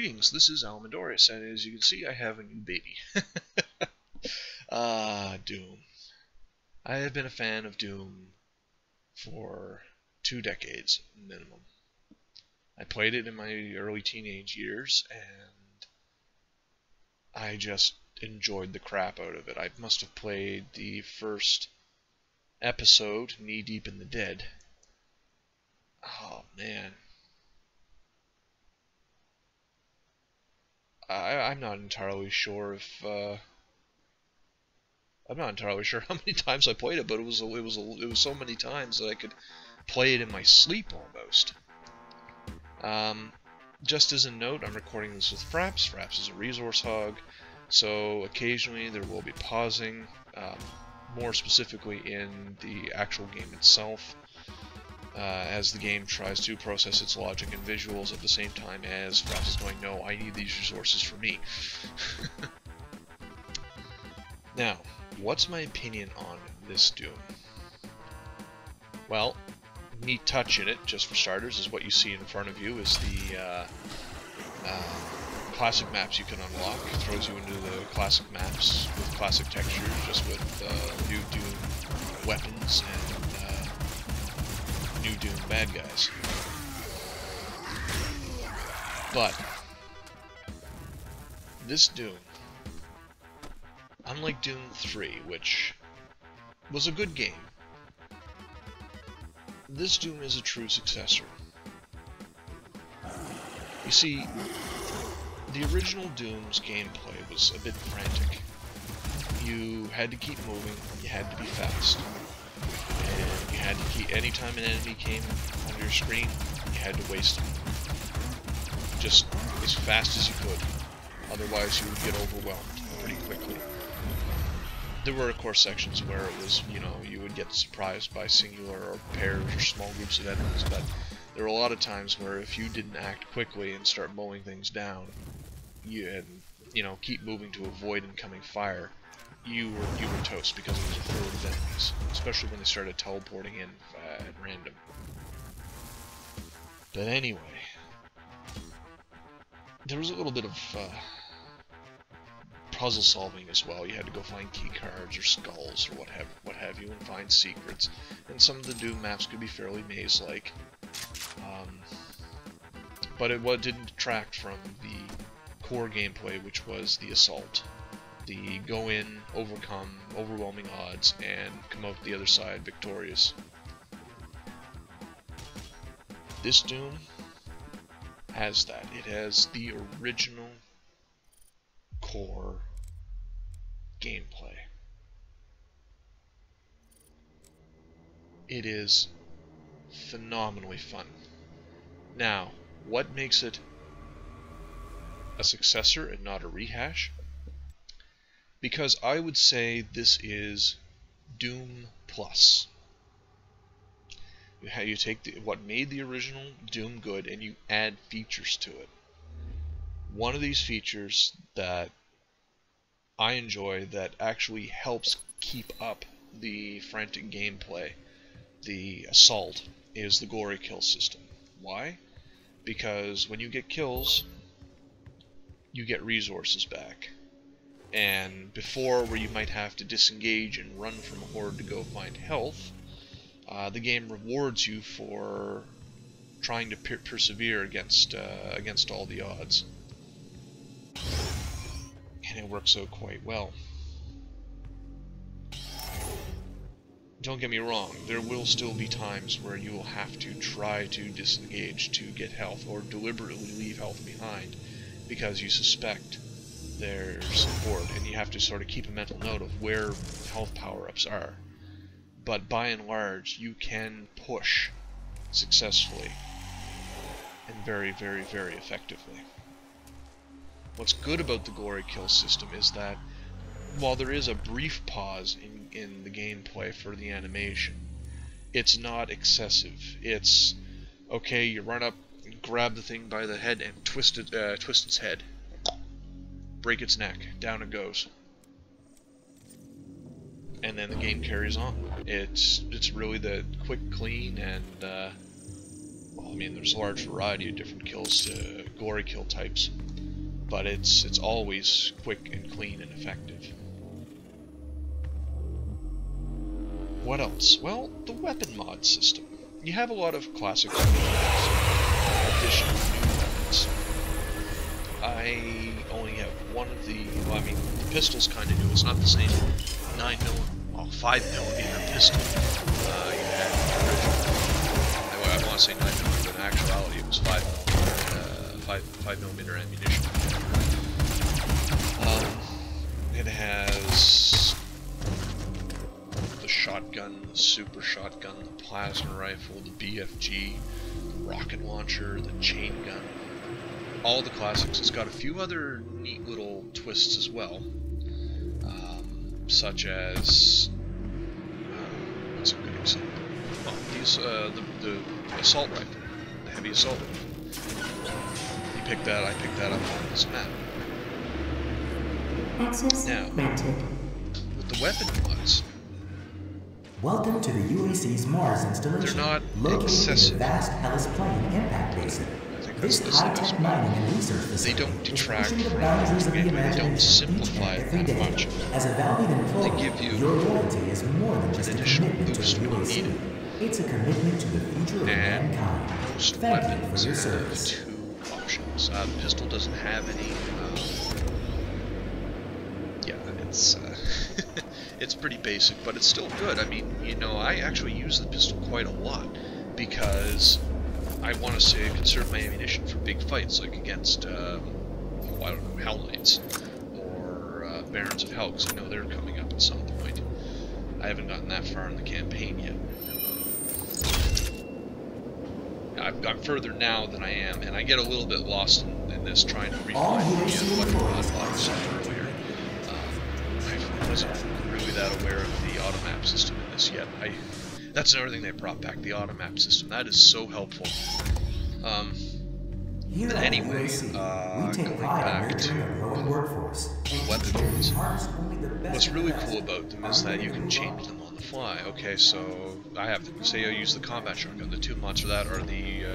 Greetings, this is Almendorius, and as you can see, I have a new baby. Doom. I have been a fan of Doom for 2 decades, minimum. I played it in my early teenage years, and I just enjoyed the crap out of it. I must have played the first episode, knee deep in the dead. Oh, man. I'm not entirely sure if I'm not entirely sure how many times I played it, but it was so many times that I could play it in my sleep almost. Just as a note, I'm recording this with Fraps. Fraps is a resource hog, so occasionally there will be pausing, more specifically in the actual game itself, as the game tries to process its logic and visuals at the same time as Fraps is going, no, I need these resources for me. Now, what's my opinion on this Doom? Well, neat touch in it, just for starters, is what you see in front of you is the classic maps you can unlock. It throws you into the classic maps with classic textures, just with new Doom weapons and new Doom bad guys. But this Doom, unlike Doom 3, which was a good game, this Doom is a true successor. You see, the original Doom's gameplay was a bit frantic. You had to keep moving, you had to be fast, and you had to keep, anytime an enemy came on your screen, you had to waste them. Just as fast as you could, otherwise you would get overwhelmed pretty quickly. There were, of course, sections where it was, you know, you would get surprised by singular or pairs or small groups of enemies, but there were a lot of times where if you didn't act quickly and start mowing things down, you know, keep moving to avoid incoming fire, you were toast because it was a horde of enemies, especially when they started teleporting in at random. But anyway, there was a little bit of puzzle solving as well. You had to go find key cards or skulls or what have you, and find secrets. And some of the Doom maps could be fairly maze-like, but it didn't detract from the core gameplay, which was the assault. The go in, overcome overwhelming odds, and come out the other side victorious. This Doom has that. It has the original core gameplay. It is phenomenally fun. Now, what makes it a successor and not a rehash? Because I would say this is Doom Plus. You take what made the original Doom good and you add features to it. One of these features that I enjoy that actually helps keep up the frantic gameplay, the assault, is the gory kill system. Why? Because when you get kills, you get resources back. And before, where you might have to disengage and run from a horde to go find health, the game rewards you for trying to persevere against all the odds. And it works out quite well. Don't get me wrong, there will still be times where you will have to try to disengage to get health, or deliberately leave health behind because you suspect there's support, and you have to sort of keep a mental note of where health power-ups are. But by and large, you can push successfully and very, very, very effectively. What's good about the gory kill system is that while there is a brief pause in the gameplay for the animation, it's not excessive. It's, okay, you run up, grab the thing by the head and twist its head. Break its neck, down it goes. And then the game carries on. It's really the quick, clean, and well, I mean, there's a large variety of different kills, gory kill types. but it's always quick and clean and effective. What else? Well, the weapon mod system. You have a lot of classic additional new weapons. I only have one of the, well, I mean, the pistol's kind of new. It's not the same 5mm pistol you had originally. I want to say 9mm, but in actuality it was 5mm ammunition. It has the shotgun, the super shotgun, the plasma rifle, the BFG, the rocket launcher, the chain gun. All the classics. It's got a few other neat little twists as well, such as what's a good example? Well, these the assault rifle, the heavy assault rifle. You pick that. I picked that up on this map. Access granted. With the weapon mods, welcome to the UAC's Mars installation, they're not located excessive. in the vast Hellas Plain impact basin. This high-tech mining and research facility they don't detract is pushing the from boundaries of the it. They imagination don't simplify each it and every that day. much. As a valued employee, They give you your loyalty is more than just a additional commitment to boost the when UAC. needed. It's a commitment to the future of And mankind. most Thank you weapons for your have service. two options. The pistol doesn't have any. Yeah, it's it's pretty basic, but it's still good. I mean, you know, I actually use the pistol quite a lot because I want to say conserve my ammunition for big fights, like against I don't know, Hell Knights or Barons of Hell, because I know they're coming up at some point. I haven't gotten that far in the campaign yet. I've got further now than I am, and I get a little bit lost in this trying to refine the weapon mod earlier. I wasn't really that aware of the automap system in this yet. That's another thing they brought back, the automap system. That is so helpful. But anyway, going back to weapon mods. What's really cool about them is that you can change them on the fly. Okay, so I have, say I use the combat shotgun. The two mods for that are the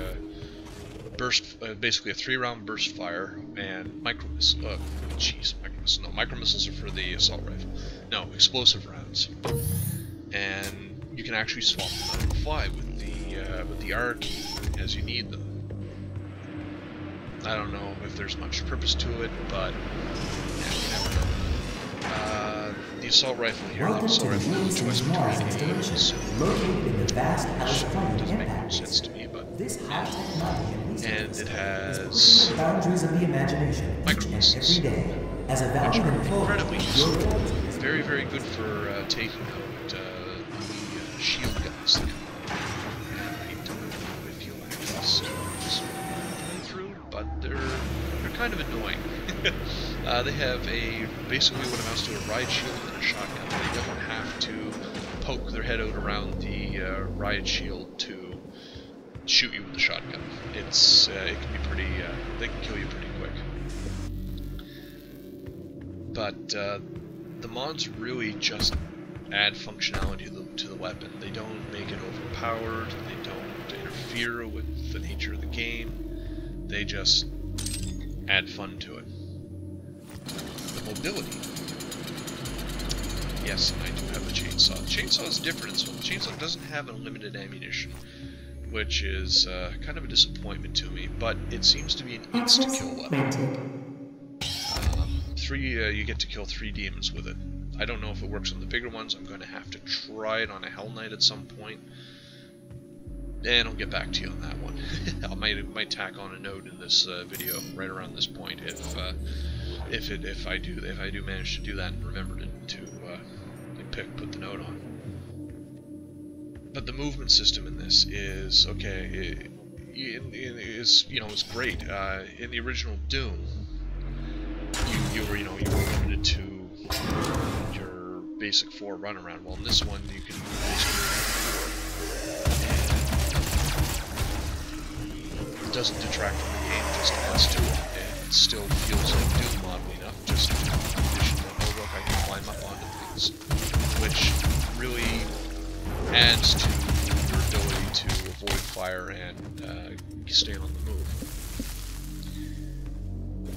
burst, basically a 3-round burst fire and micro missiles. No, micro missiles are for the assault rifle. No, explosive rounds. And you can actually swap them out on the fly with the R key as you need them. I don't know if there's much purpose to it, but yeah, you never know. The assault rifle here, the assault rifle has a choice between aim and super, which doesn't make much sense to me, but and it has micro missiles, which are incredibly useful. Very, very good for taking out the shield guys that come out. And I don't know if you'll actually see this through, but they're kind of annoying. They have basically what amounts to a riot shield and a shotgun. They don't have to poke their head out around the riot shield to shoot you with the shotgun. It can be pretty. They can kill you pretty quick. But the mods really just add functionality to the weapon. They don't make it overpowered. They don't interfere with the nature of the game. They just add fun to it. The mobility. Yes, I do have a chainsaw. The chainsaw is different. So the chainsaw doesn't have unlimited ammunition, which is kind of a disappointment to me. But it seems to be an insta-kill weapon. You get to kill 3 demons with it. I don't know if it works on the bigger ones. I'm going to have to try it on a Hell Knight at some point. And I'll get back to you on that one. I might tack on a note in this video right around this point if I do manage to do that and remember to put the note on. But the movement system in this is okay. It's great. In the original Doom, you were limited to your basic 4 runaround. Well, in this one you can basically it doesn't detract from the game, it just adds to it. It still feels like Doom modeling up, just in addition to, oh look, I can climb up onto things, which really adds to your ability to avoid fire and stay on the move.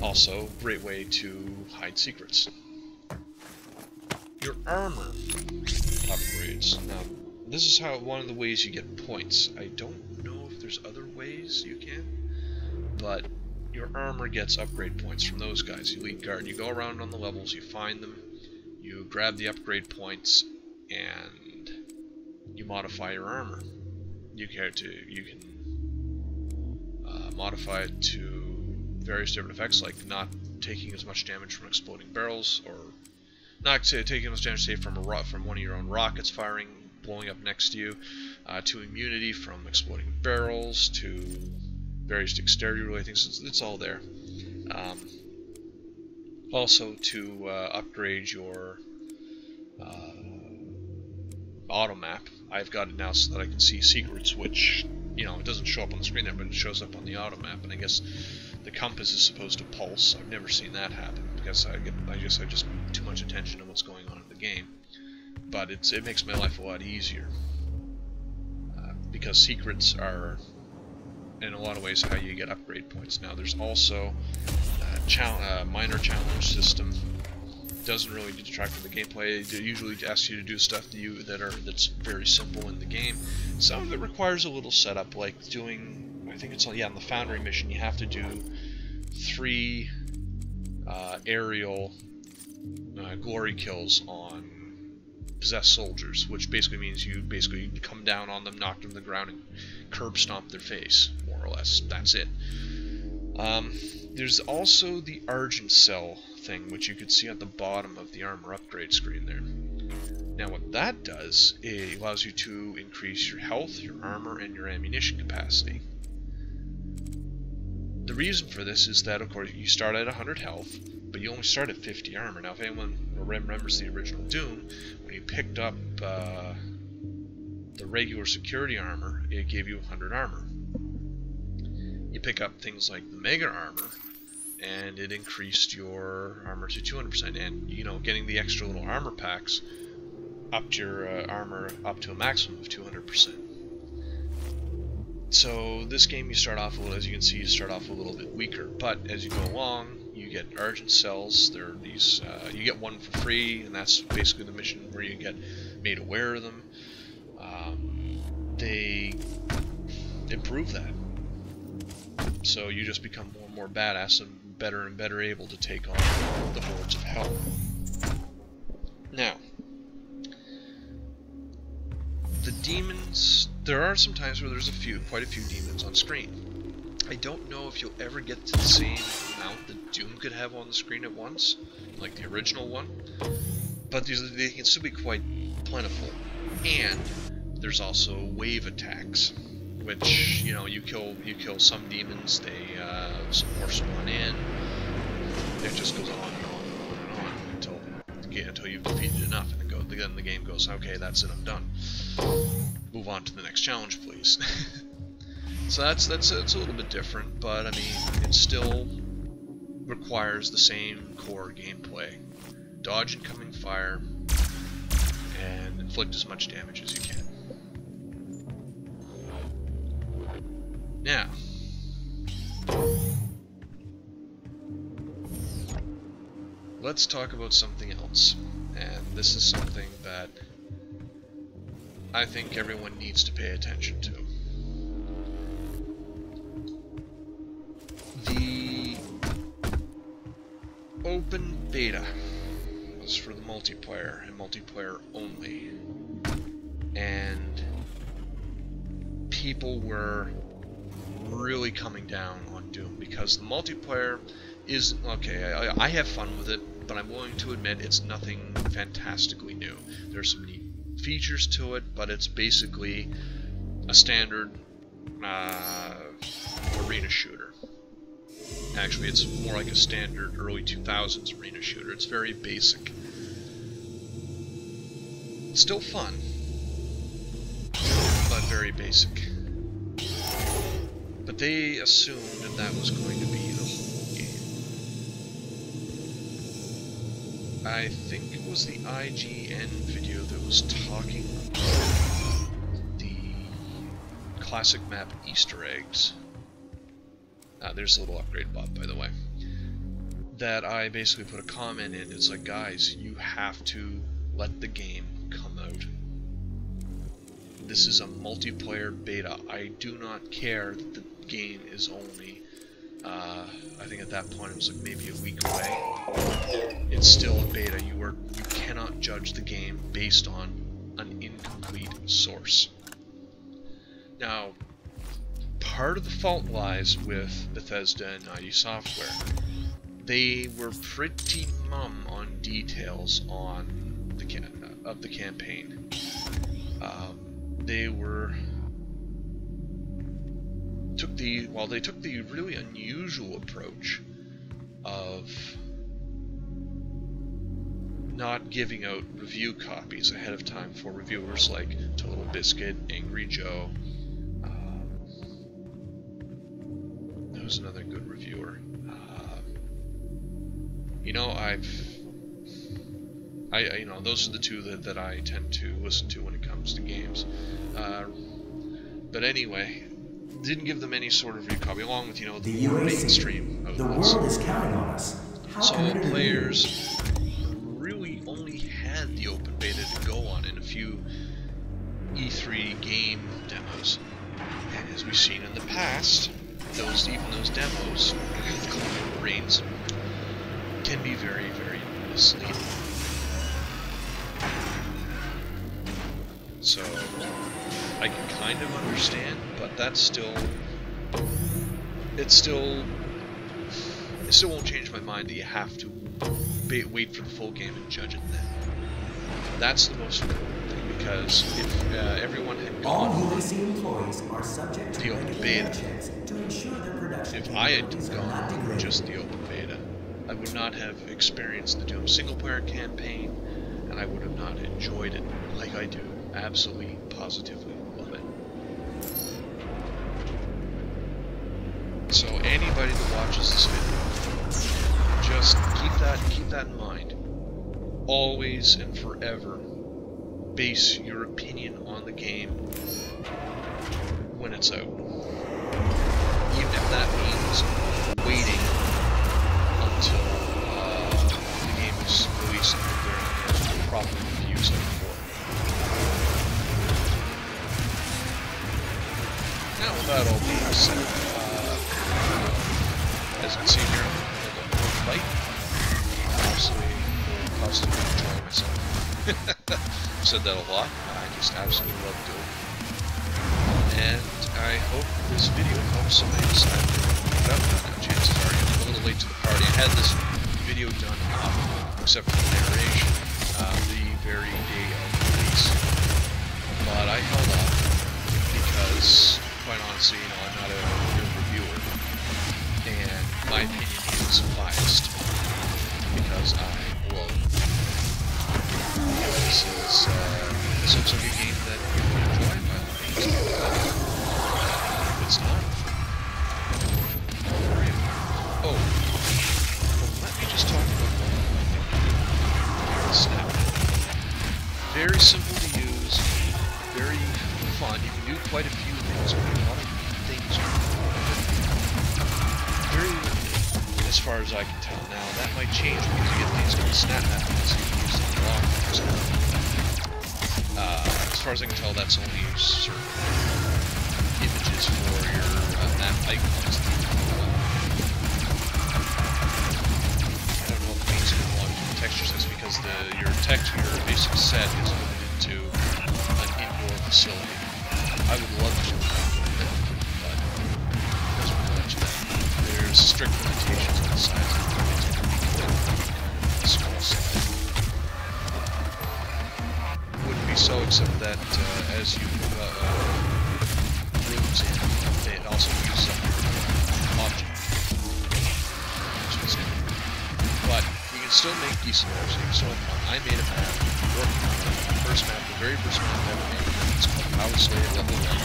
Also, great way to hide secrets. Your armor upgrades. Now, this is one of the ways you get points. I don't know if there's other ways you can, but your armor gets upgrade points from those guys. Elite Guard. You go around on the levels, you find them, you grab the upgrade points, and you modify your armor. You can modify it to various different effects, like not taking as much damage from exploding barrels, or not taking as much damage, say, from one of your own rockets firing, blowing up next to you, to immunity from exploding barrels, to various dexterity-related things. It's all there. Also, to upgrade your auto map. I've got it now so that I can see secrets, which, you know, it doesn't show up on the screen there, but it shows up on the auto map. And I guess the compass is supposed to pulse. I've never seen that happen because I just pay too much attention to what's going on in the game. But it makes my life a lot easier because secrets are, in a lot of ways, how you get upgrade points. Now, there's also a minor challenge system. Doesn't really detract from the gameplay. It usually asks you to do stuff that's very simple in the game. Some of it requires a little setup, like doing, I think it's on the Foundry mission. You have to do 3 aerial glory kills on possessed soldiers, which basically means you come down on them, knock them to the ground, and curb stomp their face, more or less. That's it. There's also the Argent Cell thing, which you could see at the bottom of the armor upgrade screen there. Now what that does, it allows you to increase your health, your armor, and your ammunition capacity. The reason for this is that, of course, you start at 100 health, but you only start at 50 armor. Now, if anyone remembers the original Doom, when you picked up the regular security armor, it gave you 100 armor. You pick up things like the Mega Armor, and it increased your armor to 200%. And, you know, getting the extra little armor packs upped your armor up to a maximum of 200%. So this game, you start off a little, as you can see, you start off a little bit weaker. But as you go along, you get Argent Cells. There are these, you get one for free, and that's basically the mission where you get made aware of them. They improve that. So you just become more and more badass and better able to take on the hordes of hell. Now, the demons, there are some times where there's quite a few demons on screen. I don't know if you'll ever get to the same amount that Doom could have on the screen at once, like the original one, but they can still be quite plentiful. And there's also wave attacks, which, you know, you kill some demons, they some more spawn in. It just goes on and on and on and on until you've defeated enough, and then the game goes, okay, that's it, I'm done. Move on to the next challenge, please. So it's a little bit different, but I mean, it still requires the same core gameplay. Dodge incoming fire, and inflict as much damage as you can. Now, let's talk about something else, and this is something that I think everyone needs to pay attention to. The open beta was for the multiplayer, and multiplayer only, and people were really coming down on Doom because the multiplayer isn't okay. I have fun with it, but I'm willing to admit it's nothing fantastically new. There's some neat features to it, but it's basically a standard arena shooter. Actually, it's more like a standard early 2000s arena shooter. It's very basic. It's still fun, but very basic. But they assumed that was going to be the whole game. I think it was the IGN video that was talking about the classic map Easter eggs. There's a little upgrade bot, by the way. that I basically put a comment in. It's like, guys, you have to let the game come out. This is a multiplayer beta. I do not care that the game is only, I think at that point it was like maybe a week away. It's still a beta. You cannot judge the game based on an incomplete source. Now, part of the fault lies with Bethesda and ID Software. They were pretty mum on details on the campaign. They took the really unusual approach of not giving out review copies ahead of time for reviewers like Total Biscuit, Angry Joe. There was another good reviewer. You know, you know, those are the two that I tend to listen to when it comes to games. But anyway, didn't give them any sort of review copy, along with, you know, the more mainstream outlets. The world is counting on us. So players really only had the open beta to go on in a few E3 game demos. And as we've seen in the past, even those demos, brains, can be very, very misleading. So, I can kind of understand, but that's still... It still won't change my mind that you have to wait for the full game and judge it then. That's the most important thing, because if everyone had gone all UAC employees are subject to the open beta, to ensure their production if I had gone just the open beta, I would not have experienced the Doom single-player campaign, and I would have not enjoyed it like I do. Absolutely, positively love it. So anybody that watches this video, just keep that in mind. Always and forever base your opinion on the game when it's out. Even if that means waiting until the game is released and there's proper reviews out for it. Now, with that all being said, as you can see here, I'm going to fight. Absolutely, constantly enjoying myself. I've said that a lot. I just absolutely love doing it. And I hope this video helps somebody decide to pick it up. Chances are you're a little late to the party. I had this video done up, except for the narration, the very day of release. But I held up because, quite honestly, you know, I'm not a good reviewer, and my opinion is biased because this looks like a game that you would enjoy. It's not. Oh, let me just talk about Snap. Very simple to use, very fun. You can do quite a few things with a lot of things. Very limited, as far as I can tell. Now, that might change because you get things called Snap Map, so you can use them a lot. As far as I can tell, that's only certain images for your map icons. I don't know if it means a lot of texture sets because your basic set is limited to an indoor facility. I would love to show that, but it doesn't really let you that. There's strict limitations on the size of the small size. Wouldn't be so, except that as you move rooms in, it also uses up your object. But you can still make decent maps. You can still have fun. I made a map, working on it. The first map, the very first map I ever made. It's called Power Slayer Level 1.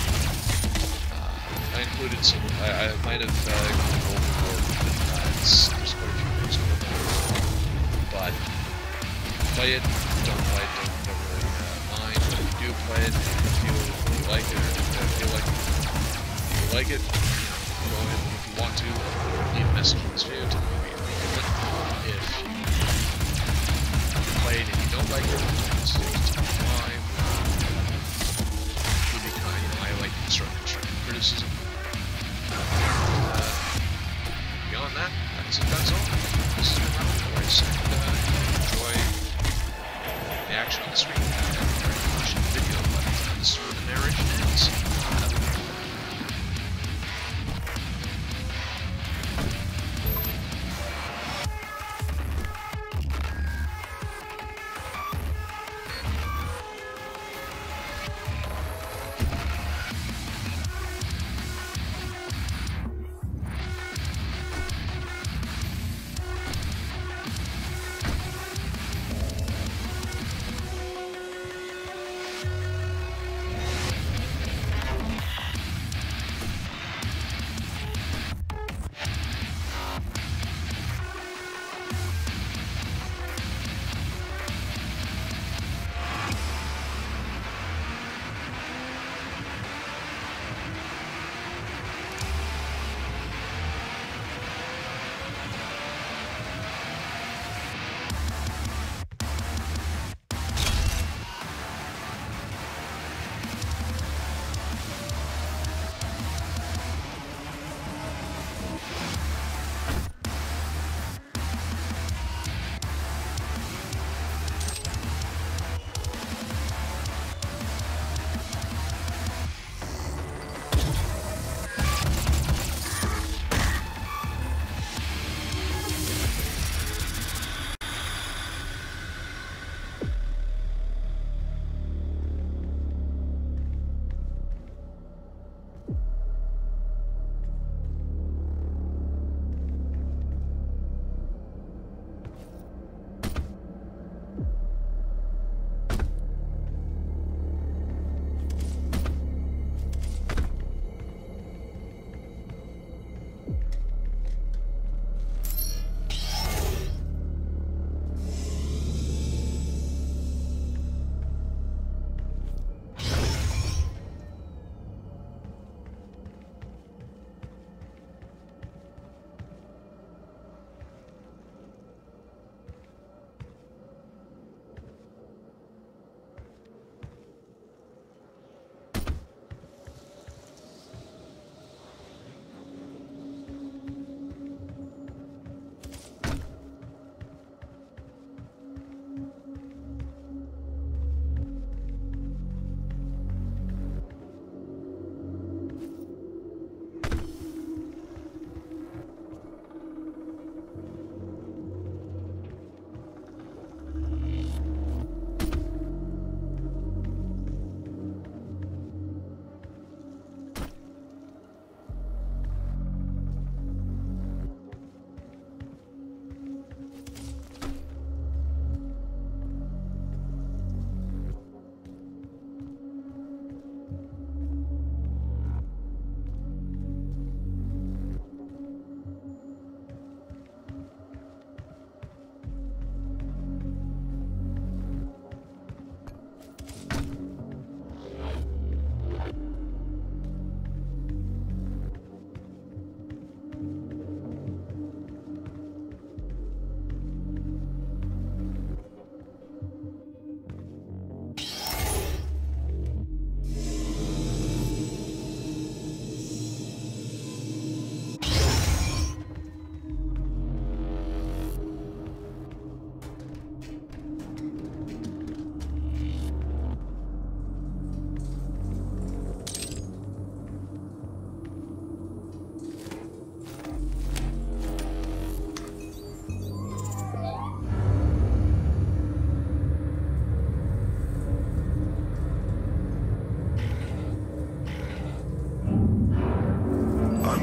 I included some. I might have gone overboard with it. There's quite a few things going on. But play it, don't play it, don't really mind. But if you do play it, and you like it, or feel like you like it, go ahead if you want to leave a message in this video to me. if you play it and you don't like it, this is why. I like constructive criticism. Beyond that, that's all. This has been Round Noise, and enjoy the action on the screen. And watching the video, but this is where the narration ends.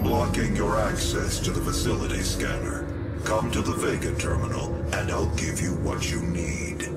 Blocking your access to the facility scanner. Come to the Vega terminal, and I'll give you what you need.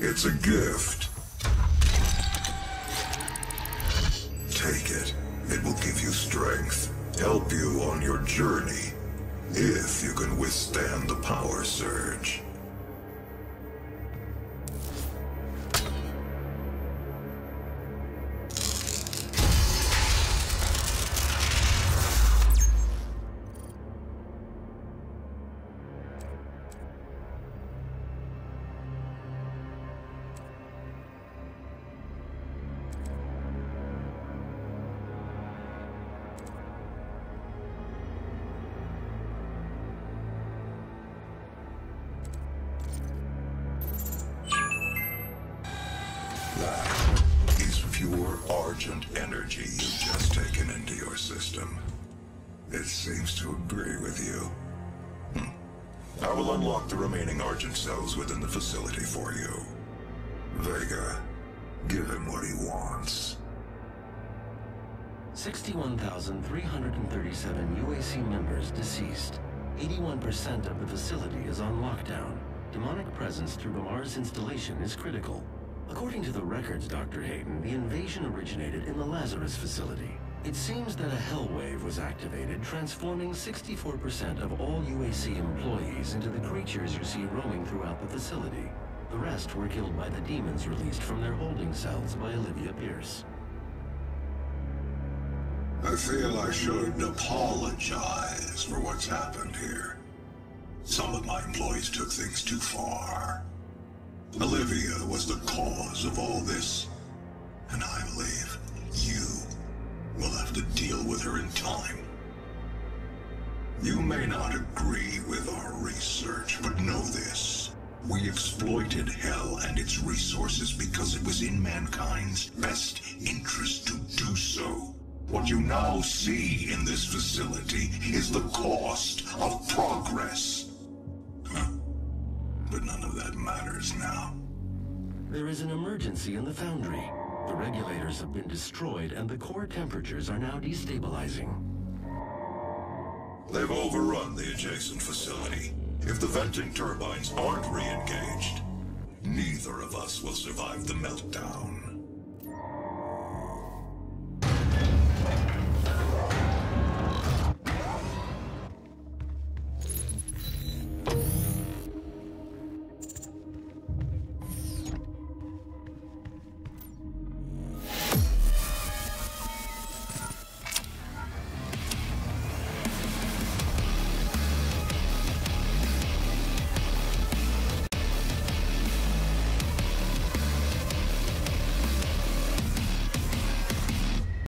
It's a gift. Take it. It will give you strength, help you on your journey, if you can withstand the power surge. That is pure Argent energy you've just taken into your system. It seems to agree with you. I will unlock the remaining Argent cells within the facility for you. Vega, give him what he wants. 61,337 UAC members deceased. 81% of the facility is on lockdown. Demonic presence through the Mars installation is critical. According to the records, Dr. Hayden, the invasion originated in the Lazarus facility. It seems that a hell wave was activated, transforming 64% of all UAC employees into the creatures you see roaming throughout the facility. The rest were killed by the demons released from their holding cells by Olivia Pierce. I feel I should apologize for what's happened here. Some of my employees took things too far. Olivia was the cause of all this, and I believe you will have to deal with her in time. You may not agree with our research, but know this. We exploited Hell and its resources because it was in mankind's best interest to do so. What you now see in this facility is the cost of progress. But none of that matters now. There is an emergency in the foundry. The regulators have been destroyed and the core temperatures are now destabilizing. They've overrun the adjacent facility. If the venting turbines aren't re-engaged, neither of us will survive the meltdown.